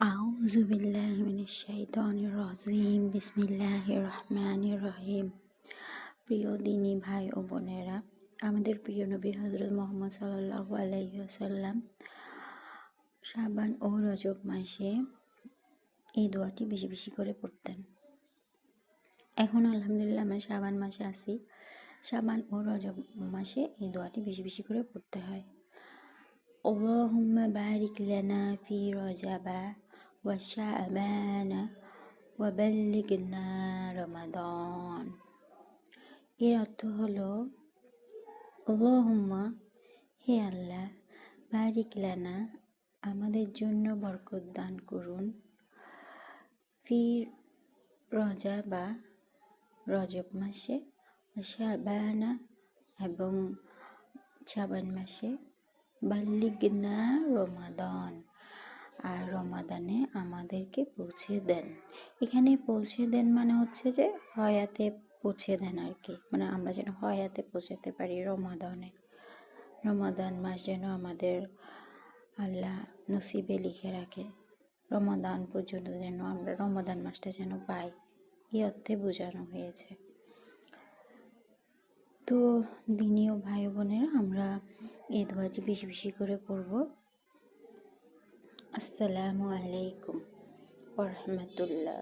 আউযু বিল্লাহি মিনাশ শাইতানির রাজিম। বিসমিল্লাহির রহমানির রহিম। প্রিয় দিনী ভাই ও বোনেরা, আমাদের প্রিয় নবী হযরত মুহাম্মদ সাল্লাল্লাহু আলাইহি ওয়াসাল্লাম শাবান ও রজব মাসে এই দোয়াটি বেশি বেশি করে পড়তেন। এখন আলহামদুলিল্লাহ আমরা শাবান মাসে আছি। শাবান ও রজব মাসে এই দোয়াটি বেশি বেশি করে পড়তে হয়। আল্লাহুম্মা বারিক লানা ফি রজাবা ওয়া শাবানা ওয়া বাল্লিগনা রমাদান। এর অর্থ হলো, আল্লাহুম্মা, হে আল্লাহ, বারিক লানা, আমাদের জন্য বরকত দান করুন, ফি রজাবা, রজব মাসে, ওয়া শাবানা, এবং শাবান মাসে, বাল্লিগনা রমাদান, আর রমাদানে আমাদেরকে পৌঁছে দেন। এখানে পৌঁছে দেন মানে হচ্ছে যে হয়াতে পৌঁছে দেন আর কি, মানে আমরা যেন হয়াতে পৌঁছাতে পারি রমাদানে। রমাদান মাস যেন আমাদের আল্লাহ নসিবে লিখে রাখে, রমাদান পর্যন্ত যেন আমরা রমাদান মাসটা যেন পাই, এই অর্থে বোঝানো হয়েছে। তো দিনী ও ভাই বোনেরা, আমরা এই দোয়াটি বেশি বেশি করে পড়ব। আসসালামু আলাইকুম ওয়া রাহমাতুল্লাহ।